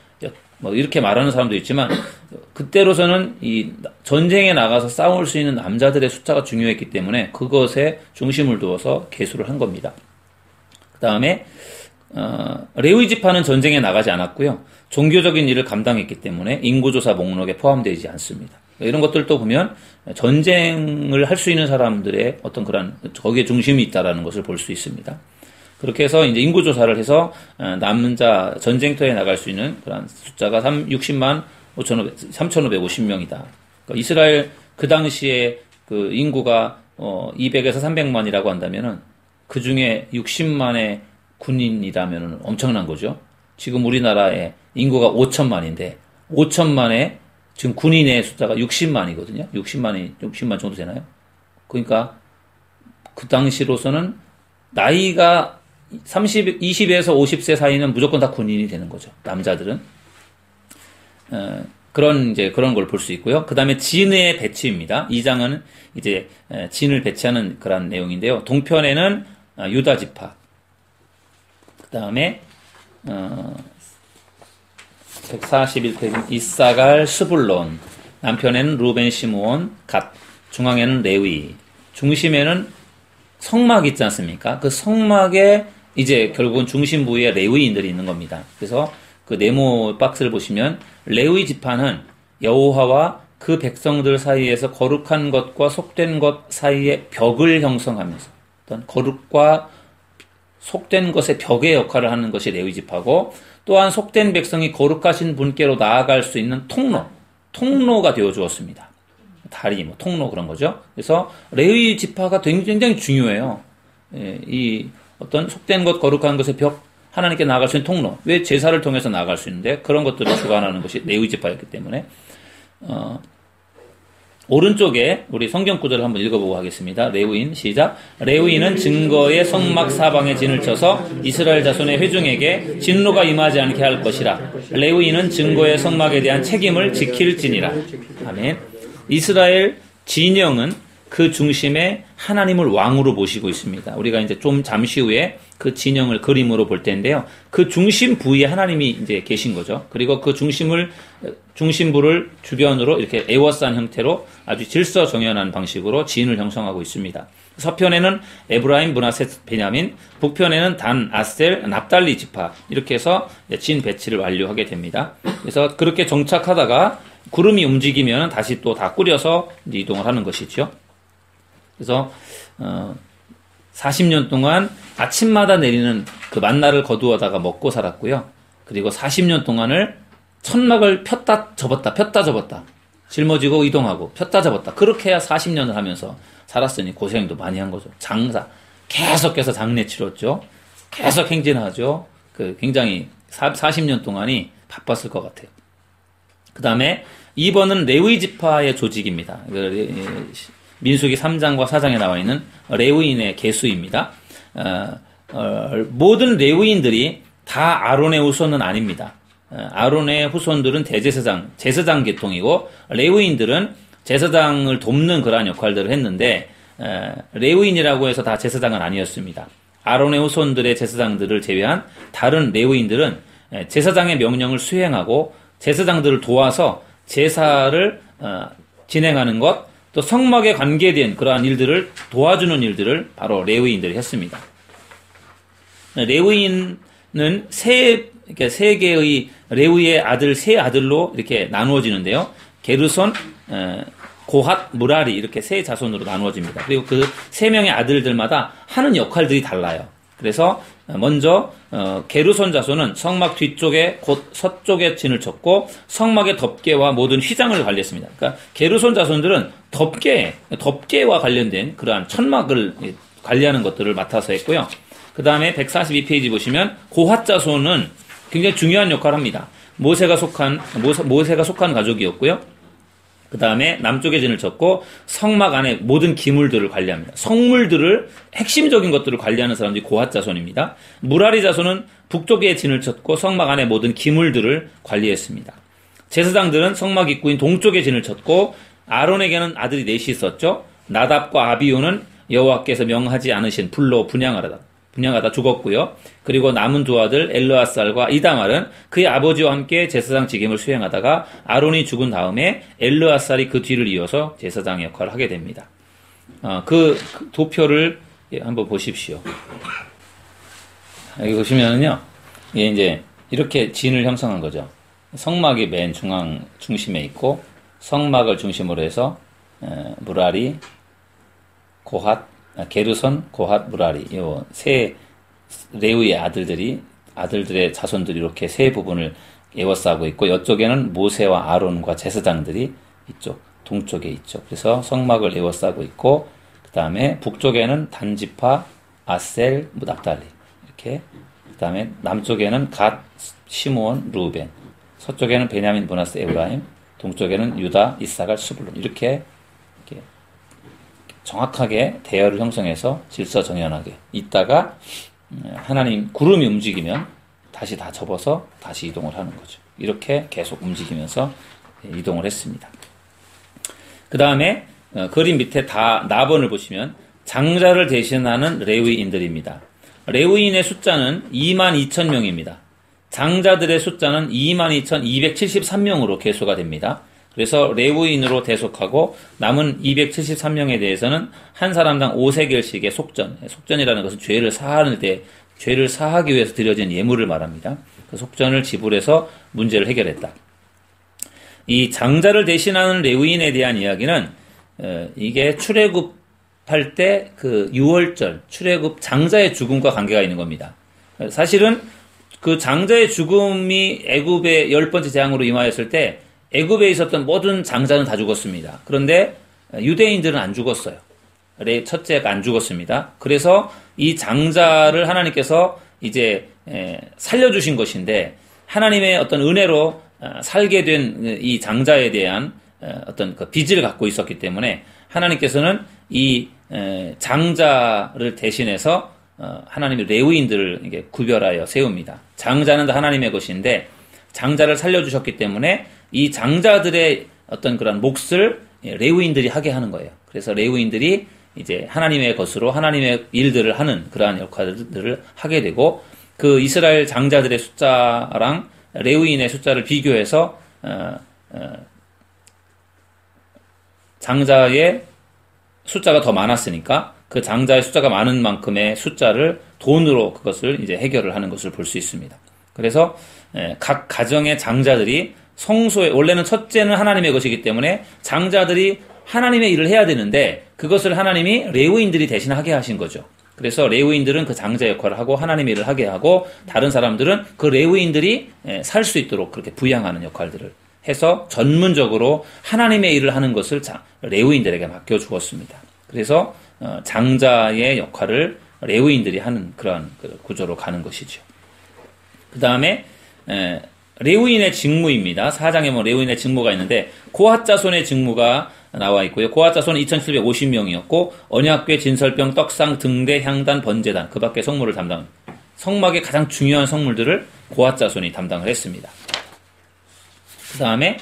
[SPEAKER 1] 이렇게 말하는 사람도 있지만 그때로서는 이 전쟁에 나가서 싸울 수 있는 남자들의 숫자가 중요했기 때문에 그것에 중심을 두어서 계수를 한 겁니다. 그 다음에 레위 지파는 전쟁에 나가지 않았고요. 종교적인 일을 감당했기 때문에 인구조사 목록에 포함되지 않습니다. 이런 것들도 보면 전쟁을 할 수 있는 사람들의 어떤 그런 거기에 중심이 있다라는 것을 볼 수 있습니다. 그렇게 해서 이제 인구조사를 해서 남자 전쟁터에 나갈 수 있는 그런 숫자가 60만 3,550명이다. 그러니까 이스라엘 그 당시에 그 인구가 200에서 300만이라고 한다면은 그 중에 60만의 군인이라면은 엄청난 거죠. 지금 우리나라의 인구가 5천만인데 5천만에 지금 군인의 숫자가 60만이거든요. 60만 정도 되나요? 그러니까 그 당시로서는 나이가 20에서 50세 사이는 무조건 다 군인이 되는 거죠. 남자들은. 그런 걸 볼 수 있고요. 그 다음에 진의 배치입니다. 2장은 이제 진을 배치하는 그런 내용인데요. 동편에는 유다 지파, 그 다음에 141페이지 이사갈, 스불론, 남편에는 루벤, 시므온, 갓, 중앙에는 레위, 중심에는 성막 있지 않습니까? 그 성막에 이제 결국은 중심 부위에 레위인들이 있는 겁니다. 그래서 그 네모 박스를 보시면 레위 지파는 여호와와 그 백성들 사이에서 거룩한 것과 속된 것 사이에 벽을 형성하면서 어떤 거룩과 속된 것의 벽의 역할을 하는 것이 레위 지파고, 또한 속된 백성이 거룩하신 분께로 나아갈 수 있는 통로가 되어 주었습니다. 다리, 통로 그런 거죠. 그래서 레위 지파가 굉장히 중요해요. 이 어떤 속된 것, 거룩한 것의 벽, 하나님께 나아갈 수 있는 통로. 왜 제사를 통해서 나아갈 수 있는데 그런 것들을 주관하는 것이 레위 지파였기 때문에 오른쪽에 우리 성경 구절을 한번 읽어보고 하겠습니다. 레위인 시작. 레위인은 증거의 성막 사방에 진을 쳐서 이스라엘 자손의 회중에게 진노가 임하지 않게 할 것이라. 레위인은 증거의 성막에 대한 책임을 지킬지니라. 아멘. 이스라엘 진영은 그 중심에 하나님을 왕으로 모시고 있습니다. 우리가 이제 좀 잠시 후에 그 진영을 그림으로 볼 텐데요. 그 중심 부위에 하나님이 이제 계신 거죠. 그리고 그 중심부를 주변으로 이렇게 에워싼 형태로 아주 질서정연한 방식으로 진을 형성하고 있습니다. 서편에는 에브라임, 므낫세, 베냐민, 북편에는 단, 아셀, 납달리 지파, 이렇게 해서 진 배치를 완료하게 됩니다. 그래서 그렇게 정착하다가 구름이 움직이면 다시 또 다 꾸려서 이동을 하는 것이죠. 그래서 40년 동안 아침마다 내리는 그 만나를 거두어다가 먹고 살았고요. 그리고 40년 동안을 천막을 폈다 접었다 짊어지고 이동하고 폈다 접었다, 그렇게 해야 40년을 하면서 살았으니 고생도 많이 한 거죠. 장사 계속해서 장례 치렀죠. 계속 행진하죠. 굉장히 40년 동안이 바빴을 것 같아요. 그 다음에 2번은 레위 지파의 조직입니다. 민수기 3장과 4장에 나와 있는 레위인의 계수입니다. 모든 레위인들이 다 아론의 후손은 아닙니다. 아론의 후손들은 제사장 계통이고, 레위인들은 제사장을 돕는 그러한 역할들을 했는데, 레위인이라고 해서 다 제사장은 아니었습니다. 아론의 후손들의 제사장들을 제외한 다른 레위인들은 제사장의 명령을 수행하고 제사장들을 도와서 제사를 진행하는 것, 또 성막에 관계된 그러한 일들을 도와주는 일들을 바로 레위인들이 했습니다. 레위인은 세 개의 레위의 아들, 세 아들로 이렇게 나누어지는데요. 게르손, 고핫, 무라리, 이렇게 세 자손으로 나누어집니다. 그리고 그 세 명의 아들들마다 하는 역할들이 달라요. 그래서 먼저 게르손 자손은 성막 뒤쪽에 곧 서쪽에 진을 쳤고, 성막의 덮개와 모든 휘장을 관리했습니다. 그러니까 게르손 자손들은 덮개와 관련된 그러한 천막을 관리하는 것들을 맡아서 했고요. 그 다음에 142페이지 보시면 고핫 자손은 굉장히 중요한 역할을 합니다. 모세가 속한 가족이었고요. 그 다음에 남쪽에 진을 쳤고 성막 안에 모든 기물들을 관리합니다. 성물들을, 핵심적인 것들을 관리하는 사람들이 고핫 자손입니다. 무라리 자손은 북쪽에 진을 쳤고 성막 안에 모든 기물들을 관리했습니다. 제사장들은 성막 입구인 동쪽에 진을 쳤고, 아론에게는 아들이 넷이 있었죠. 나답과 아비오는 여호와께서 명하지 않으신 불로 분향하다 죽었고요. 그리고 남은 두 아들 엘르아살과 이다말은 그의 아버지와 함께 제사장 직임을 수행하다가 아론이 죽은 다음에 엘르아살이 그 뒤를 이어서 제사장 역할을 하게 됩니다. 그 도표를 한번 보십시오. 여기 보시면은요, 이게 이제 이렇게 진을 형성한 거죠. 성막이 맨 중심에 있고, 성막을 중심으로 해서 무라리, 고핫, 게르손, 고핫, 무라리, 요 세 레위의 아들들의 자손들이 이렇게 세 부분을 에워싸고 있고, 이쪽에는 모세와 아론과 제사장들이 이쪽 동쪽에 있죠. 그래서 성막을 에워싸고 있고, 그 다음에 북쪽에는 단지파, 아셀, 납달리, 이렇게. 그 다음에 남쪽에는 갓, 시므온, 루벤, 서쪽에는 베냐민, 므낫세, 에브라임, 동쪽에는 유다, 이사갈, 스불론, 이렇게 정확하게 대열을 형성해서 질서정연하게 있다가 하나님 구름이 움직이면 다시 다 접어서 다시 이동을 하는 거죠. 이렇게 계속 움직이면서 이동을 했습니다. 그 다음에 그림 밑에 다 나번을 보시면 장자를 대신하는 레위인들입니다. 레위인의 숫자는 22,000명입니다. 장자들의 숫자는 22,273명으로 계수가 됩니다. 그래서 레위인으로 대속하고 남은 273명에 대해서는 한 사람당 5세겔씩의 속전이라는 것은 죄를 사하기 위해서 드려진 예물을 말합니다. 그 속전을 지불해서 문제를 해결했다. 이 장자를 대신하는 레위인에 대한 이야기는 이게 출애굽할 때 그 유월절 출애굽 장자의 죽음과 관계가 있는 겁니다. 사실은 그 장자의 죽음이 애굽의 10번째 재앙으로 임하였을 때 애굽에 있었던 모든 장자는 다 죽었습니다. 그런데 유대인들은 안 죽었어요. 첫째가 안 죽었습니다. 그래서 이 장자를 하나님께서 이제 살려주신 것인데 하나님의 어떤 은혜로 살게 된 이 장자에 대한 어떤 그 빚을 갖고 있었기 때문에 하나님께서는 이 장자를 대신해서 하나님의 레위인들을 이게 구별하여 세웁니다. 장자는 다 하나님의 것인데 장자를 살려주셨기 때문에 이 장자들의 어떤 그런 몫을 레위인들이 하게 하는 거예요. 그래서 레위인들이 이제 하나님의 것으로 하나님의 일들을 하는 그러한 역할들을 하게 되고 그 이스라엘 장자들의 숫자랑 레위인의 숫자를 비교해서 장자의 숫자가 더 많았으니까 그 장자의 숫자가 많은 만큼의 숫자를 돈으로 그것을 이제 해결을 하는 것을 볼 수 있습니다. 그래서 각 가정의 장자들이 성소에 원래는 첫째는 하나님의 것이기 때문에 장자들이 하나님의 일을 해야 되는데 그것을 하나님이 레위인들이 대신 하게 하신 거죠. 그래서 레위인들은 그 장자 역할을 하고 하나님의 일을 하게 하고 다른 사람들은 그 레위인들이 살 수 있도록 그렇게 부양하는 역할들을 해서 전문적으로 하나님의 일을 하는 것을 레위인들에게 맡겨 주었습니다. 그래서 장자의 역할을 레위인들이 하는 그런 구조로 가는 것이죠. 그 다음에 레위인의 직무입니다. 4장에 보면 레위인의 직무가 있는데 고핫 자손의 직무가 나와 있고요. 고핫 자손은 2,750명이었고 언약궤, 진설병, 떡상, 등대, 향단, 번제단 그 밖에 성물을 성막의 가장 중요한 성물들을 고핫 자손이 담당을 했습니다. 그 다음에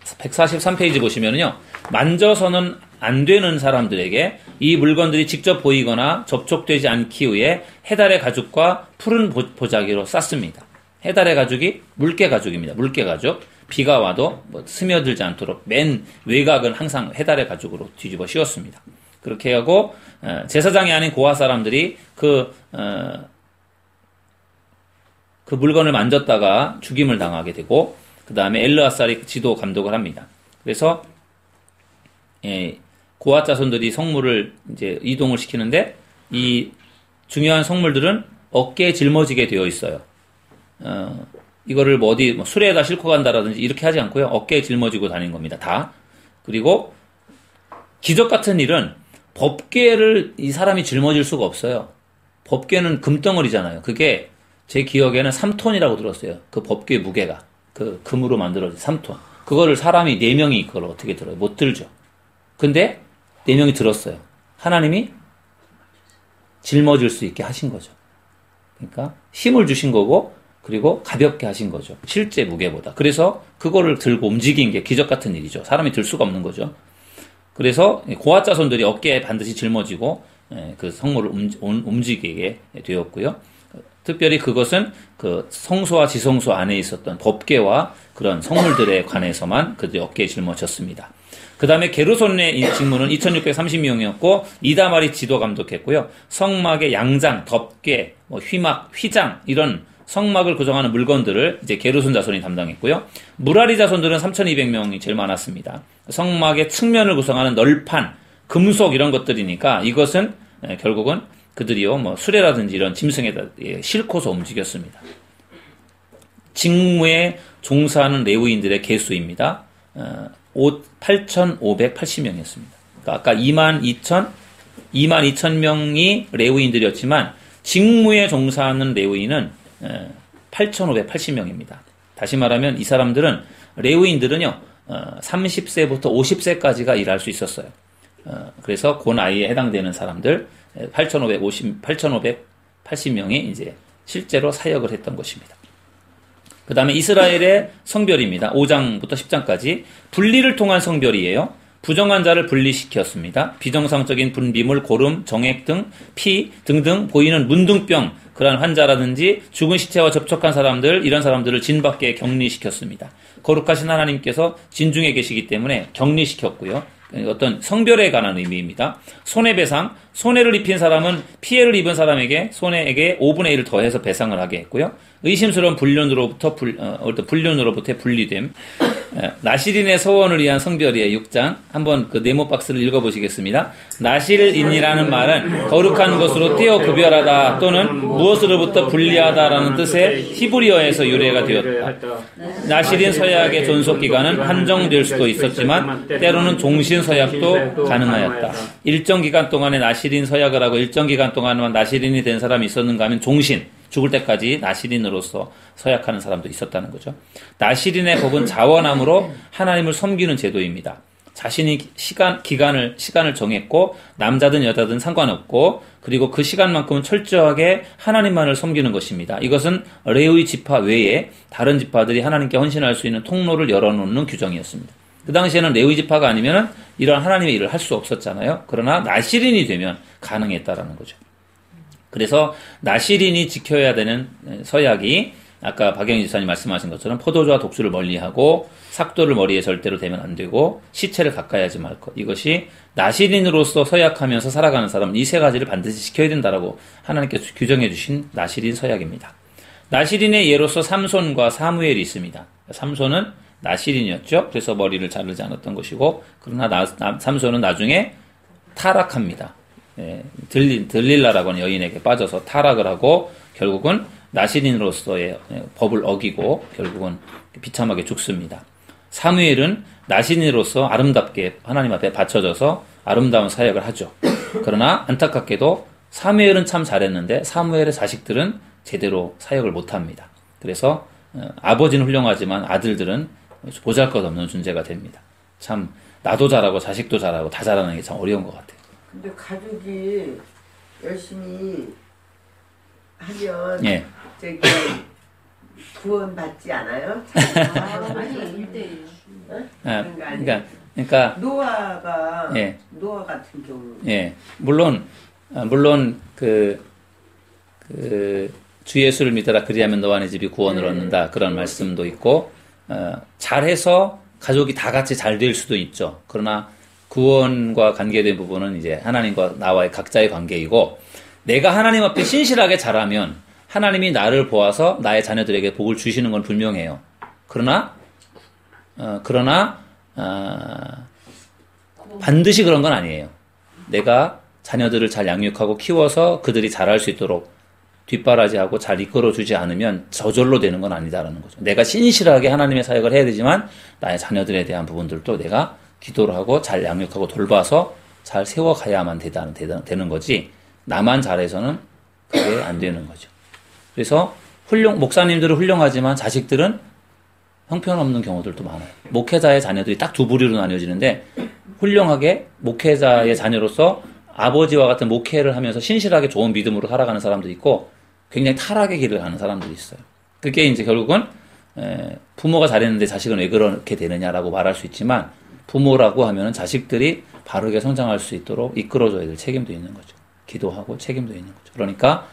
[SPEAKER 1] 143페이지 보시면은요. 만져서는 안 되는 사람들에게 이 물건들이 직접 보이거나 접촉되지 않기 위해 해달의 가죽과 푸른 보자기로 쌌습니다. 해달의 가죽이 물개 가죽입니다. 물개 가죽. 비가 와도 스며들지 않도록 맨 외곽은 항상 해달의 가죽으로 뒤집어 씌웠습니다. 그렇게 하고 제사장이 아닌 고아 사람들이 그 물건을 만졌다가 죽임을 당하게 되고 그 다음에 엘르아살이 지도 감독을 합니다. 그래서 고아 자손들이 성물을 이제 이동을 시키는데 이 중요한 성물들은 어깨에 짊어지게 되어 있어요. 이거를 어디 수레에다 싣고 간다라든지 이렇게 하지 않고요. 어깨에 짊어지고 다니는 겁니다. 다. 그리고 기적 같은 일은 법궤를 이 사람이 짊어질 수가 없어요. 법궤는 금덩어리잖아요. 그게 제 기억에는 3톤이라고 들었어요. 그 법궤 무게가. 그 금으로 만들어진 3톤. 그거를 사람이 4명이 그걸 어떻게 들어요? 못 들죠. 근데 4명이 들었어요. 하나님이 짊어질 수 있게 하신 거죠. 그러니까 힘을 주신 거고 그리고 가볍게 하신 거죠. 실제 무게보다. 그래서 그거를 들고 움직인 게 기적 같은 일이죠. 사람이 들 수가 없는 거죠. 그래서 고아 자손들이 어깨에 반드시 짊어지고 그 성물을 움직이게 되었고요. 특별히 그것은 그 성소와 지성소 안에 있었던 법궤와 그런 성물들에 관해서만 그들이 어깨에 짊어졌습니다. 그 다음에 게르손의 직무는 2,630명이었고 이다말이 지도 감독했고요. 성막의 양장, 덮개, 휘막, 휘장 이런 성막을 구성하는 물건들을 이제 게르손 자손이 담당했고요. 무라리 자손들은 3,200명이 제일 많았습니다. 성막의 측면을 구성하는 널판, 금속 이런 것들이니까 이것은 결국은 그들이요 수레라든지 이런 짐승에다 싣고서 움직였습니다. 직무에 종사하는 레위인들의 개수입니다. 8,580명이었습니다. 그러니까 아까 22,000명이 레위인들이었지만 직무에 종사하는 레위인은 8,580명입니다. 다시 말하면 이 사람들은 레위인들은요 30세부터 50세까지가 일할 수 있었어요. 그래서 그 나이에 해당되는 사람들 8,580명이 이제 실제로 사역을 했던 것입니다. 그 다음에 이스라엘의 성별입니다. 5장부터 10장까지 분리를 통한 성별이에요. 부정한 자를 분리시켰습니다. 비정상적인 분비물, 고름, 정액 등, 피 등등 보이는 문둥병, 그러한 환자라든지 죽은 시체와 접촉한 사람들, 이런 사람들을 진 밖에 격리시켰습니다. 거룩하신 하나님께서 진 중에 계시기 때문에 격리시켰고요. 어떤 성별에 관한 의미입니다. 손해배상, 손해를 입힌 사람은 피해를 입은 사람에게 손해에게 5분의 1을 더해서 배상을 하게 했고요. 의심스러운 불륜으로부터의 분리됨. 나시린의 서원을 위한 성별이에요. 6장. 한번 그 네모 박스를 읽어보시겠습니다. 나시린이라는 말은 거룩한 것으로 떼어 구별하다 또는 무엇으로부터 분리하다라는 뜻의 히브리어에서 유래가 되었다. 나시린 서약의 존속기간은 한정될 수도 있었지만 때로는 종신 서약도 가능하였다. 일정 기간 동안에 나시린 서약을 하고 일정 기간 동안만 나시린이 된 사람이 있었는가 하면 종신, 죽을 때까지 나시린으로서 서약하는 사람도 있었다는 거죠. 나시린의 법은 자원함으로 하나님을 섬기는 제도입니다. 자신이 시간을 정했고 남자든 여자든 상관없고 그리고 그 시간만큼은 철저하게 하나님만을 섬기는 것입니다. 이것은 레위 지파 외에 다른 지파들이 하나님께 헌신할 수 있는 통로를 열어놓는 규정이었습니다. 그 당시에는 레위 지파가 아니면은 이런 하나님의 일을 할 수 없었잖아요. 그러나 나시린이 되면 가능했다라는 거죠. 그래서 나시린이 지켜야 되는 서약이 아까 박영희 지사님 말씀하신 것처럼 포도주와 독주를 멀리하고 삭도를 머리에 절대로 대면 안 되고 시체를 가까이 하지 말 것. 이것이 나시린으로서 서약하면서 살아가는 사람은 이 세 가지를 반드시 지켜야 된다라고 하나님께서 규정해 주신 나시린 서약입니다. 나시린의 예로서 삼손과 사무엘이 있습니다. 삼손은 나시린이었죠. 그래서 머리를 자르지 않았던 것이고 그러나 삼손은 나중에 타락합니다. 들릴라라고 하는 여인에게 빠져서 타락을 하고 결국은 나시린으로서의 법을 어기고 결국은 비참하게 죽습니다. 사무엘은 나시린으로서 아름답게 하나님 앞에 바쳐져서 아름다운 사역을 하죠. 그러나 안타깝게도 사무엘은 참 잘했는데 사무엘의 자식들은 제대로 사역을 못합니다. 그래서 아버지는 훌륭하지만 아들들은 보잘것없는 존재가 됩니다. 참 나도 잘하고 자식도 잘하고 다 잘하는 게 참 어려운 것 같아요.
[SPEAKER 2] 근데 가족이 열심히 하면
[SPEAKER 1] 예.
[SPEAKER 2] 저기 구원 받지 않아요?
[SPEAKER 3] 아니 1대1.
[SPEAKER 1] 그러니까
[SPEAKER 2] 노아가
[SPEAKER 1] 예.
[SPEAKER 2] 노아 같은 경우.
[SPEAKER 1] 예. 물론 그 주 예수를 믿어라 그리하면 너와 네 집이 구원을 얻는다 그런 말씀도 있고 잘해서 가족이 다 같이 잘 될 수도 있죠. 그러나 구원과 관계된 부분은 이제 하나님과 나와의 각자의 관계이고 내가 하나님 앞에 신실하게 잘하면 하나님이 나를 보아서 나의 자녀들에게 복을 주시는 건 분명해요. 그러나 반드시 그런 건 아니에요. 내가 자녀들을 잘 양육하고 키워서 그들이 잘할 수 있도록 뒷바라지하고 잘 이끌어주지 않으면 저절로 되는 건 아니다라는 거죠. 내가 신실하게 하나님의 사역을 해야 되지만 나의 자녀들에 대한 부분들도 내가 기도를 하고 잘 양육하고 돌봐서 잘 세워가야만 되는 거지 나만 잘해서는 그게 안 되는 거죠. 그래서 목사님들은 훌륭하지만 자식들은 형편없는 경우들도 많아요. 목회자의 자녀들이 딱 두 부류로 나뉘어지는데 훌륭하게 목회자의 자녀로서 아버지와 같은 목회를 하면서 신실하게 좋은 믿음으로 살아가는 사람도 있고 굉장히 타락의 길을 가는 사람들이 있어요. 그게 이제 결국은 부모가 잘했는데 자식은 왜 그렇게 되느냐라고 말할 수 있지만 부모라고 하면은 자식들이 바르게 성장할 수 있도록 이끌어줘야 될 책임도 있는 거죠. 기도하고 책임도 있는 거죠. 그러니까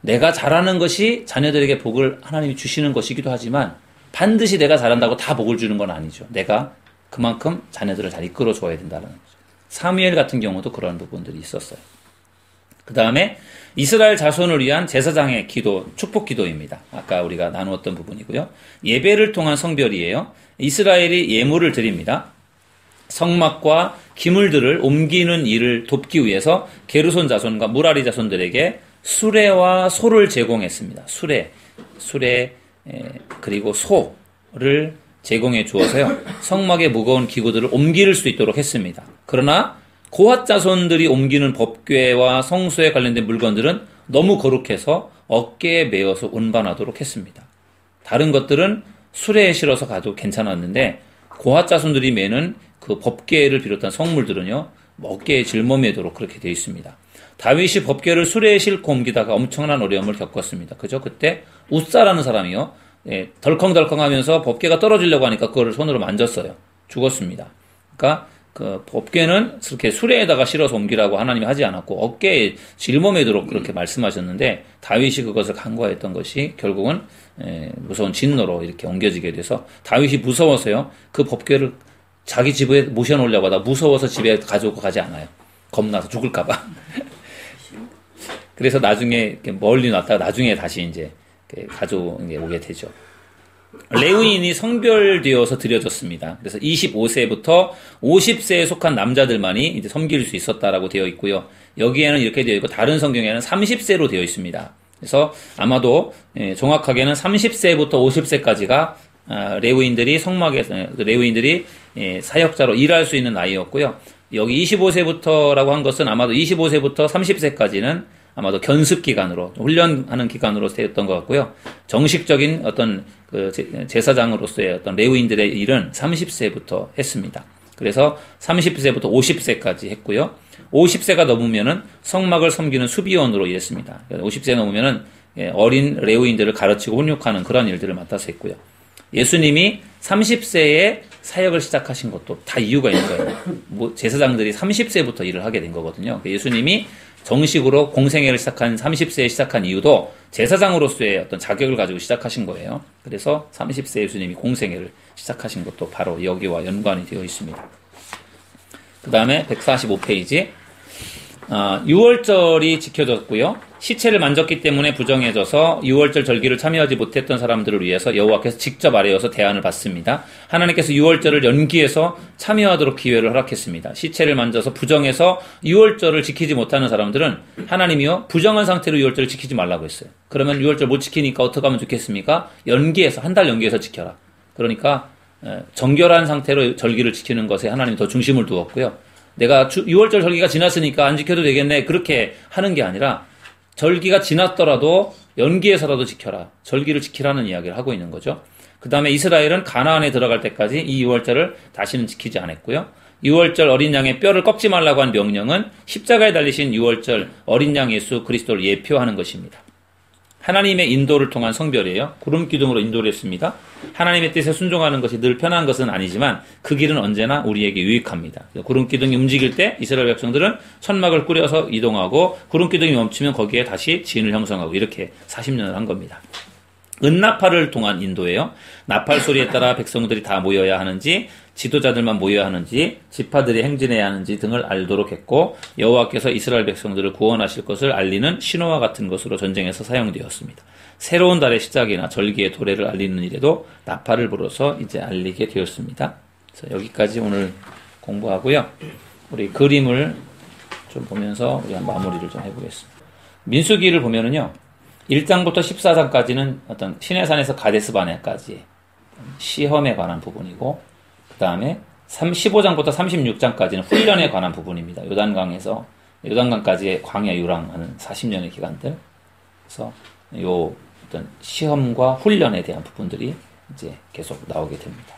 [SPEAKER 1] 내가 잘하는 것이 자녀들에게 복을 하나님이 주시는 것이기도 하지만 반드시 내가 잘한다고 다 복을 주는 건 아니죠. 내가 그만큼 자녀들을 잘 이끌어줘야 된다는 거죠. 사무엘 같은 경우도 그런 부분들이 있었어요. 그 다음에 이스라엘 자손을 위한 제사장의 기도, 축복 기도입니다. 아까 우리가 나누었던 부분이고요. 예배를 통한 성별이에요. 이스라엘이 예물을 드립니다. 성막과 기물들을 옮기는 일을 돕기 위해서 게르손 자손과 무라리 자손들에게 수레와 소를 제공했습니다. 수레 그리고 소를 제공해 주어서요. 성막의 무거운 기구들을 옮길 수 있도록 했습니다. 그러나 고핫 자손들이 옮기는 법궤와 성소에 관련된 물건들은 너무 거룩해서 어깨에 메어서 운반하도록 했습니다. 다른 것들은 수레에 실어서 가도 괜찮았는데 고핫 자손들이 메는 그 법궤를 비롯한 성물들은요. 어깨에 짊어매도록 그렇게 되어 있습니다. 다윗이 법궤를 수레에 싣고 옮기다가 엄청난 어려움을 겪었습니다. 그죠? 그때 웃사라는 사람이요. 덜컹덜컹하면서 법궤가 떨어지려고 하니까 그거를 손으로 만졌어요. 죽었습니다. 그러니까 그 법궤는 그렇게 수레에다가 실어서 옮기라고 하나님이 하지 않았고 어깨에 짊어매도록 그렇게 말씀하셨는데 다윗이 그것을 간과했던 것이 결국은 무서운 진노로 이렇게 옮겨지게 돼서 다윗이 무서워서요 그 법궤를 자기 집에 모셔놓으려고 하다 무서워서 집에 가지고 가지 않아요. 겁나서 죽을까봐. 그래서 나중에 이렇게 멀리 놨다가 나중에 다시 이제 가져오게 되죠. 레위인이 성별되어서 드려졌습니다. 그래서 25세부터 50세에 속한 남자들만이 이제 섬길 수 있었다라고 되어 있고요. 여기에는 이렇게 되어 있고 다른 성경에는 30세로 되어 있습니다. 그래서 아마도 정확하게는 30세부터 50세까지가 레위인들이 레위인들이 사역자로 일할 수 있는 나이였고요. 여기 25세부터라고 한 것은 아마도 25세부터 30세까지는 아마도 견습 기간으로 훈련하는 기간으로 되었던 것 같고요. 정식적인 어떤 그 제사장으로서의 어떤 레위인들의 일은 30세부터 했습니다. 그래서 30세부터 50세까지 했고요. 50세가 넘으면은 성막을 섬기는 수비원으로 일했습니다. 50세 넘으면은 어린 레위인들을 가르치고 훈육하는 그런 일들을 맡아서 했고요. 예수님이 30세에 사역을 시작하신 것도 다 이유가 있는 거예요. 제사장들이 30세부터 일을 하게 된 거거든요. 예수님이 정식으로 공생애를 시작한 30세에 시작한 이유도 제사장으로서의 어떤 자격을 가지고 시작하신 거예요. 그래서 30세 예수님이 공생애를 시작하신 것도 바로 여기와 연관이 되어 있습니다. 그 다음에 145페이지 6월절이 지켜졌고요. 시체를 만졌기 때문에 부정해져서 6월절 절기를 참여하지 못했던 사람들을 위해서 여호와께서 직접 아뢰어서 대안을 받습니다. 하나님께서 6월절을 연기해서 참여하도록 기회를 허락했습니다. 시체를 만져서 부정해서 6월절을 지키지 못하는 사람들은 하나님이요 부정한 상태로 6월절을 지키지 말라고 했어요. 그러면 6월절 못 지키니까 어떻게 하면 좋겠습니까? 연기해서 한 달 연기해서 지켜라. 그러니까 정결한 상태로 절기를 지키는 것에 하나님이 더 중심을 두었고요. 내가 6월절 절기가 지났으니까 안 지켜도 되겠네 그렇게 하는 게 아니라 절기가 지났더라도 연기해서라도 지켜라. 절기를 지키라는 이야기를 하고 있는 거죠. 그 다음에 이스라엘은 가나안에 들어갈 때까지 이 6월절을 다시는 지키지 않았고요. 6월절 어린 양의 뼈를 꺾지 말라고 한 명령은 십자가에 달리신 6월절 어린 양 예수 그리스도를 예표하는 것입니다. 하나님의 인도를 통한 성별이에요. 구름 기둥으로 인도를 했습니다. 하나님의 뜻에 순종하는 것이 늘 편한 것은 아니지만 그 길은 언제나 우리에게 유익합니다. 구름 기둥이 움직일 때 이스라엘 백성들은 천막을 꾸려서 이동하고 구름 기둥이 멈추면 거기에 다시 진을 형성하고 이렇게 40년을 한 겁니다. 은나팔을 통한 인도예요. 나팔 소리에 따라 백성들이 다 모여야 하는지 지도자들만 모여야 하는지 지파들이 행진해야 하는지 등을 알도록 했고 여호와께서 이스라엘 백성들을 구원하실 것을 알리는 신호와 같은 것으로 전쟁에서 사용되었습니다. 새로운 달의 시작이나 절기의 도래를 알리는 일에도 나팔을 불어서 이제 알리게 되었습니다. 그래서 여기까지 오늘 공부하고요. 우리 그림을 좀 보면서 우리 마무리를 좀 해보겠습니다. 민수기를 보면은요. 1장부터 14장까지는 어떤 시내산에서 가데스 바네까지 시험에 관한 부분이고 그 다음에 15장부터 36장까지는 훈련에 관한 부분입니다. 요단강까지의 광야 유랑하는 40년의 기간들. 그래서 요 어떤 시험과 훈련에 대한 부분들이 이제 계속 나오게 됩니다.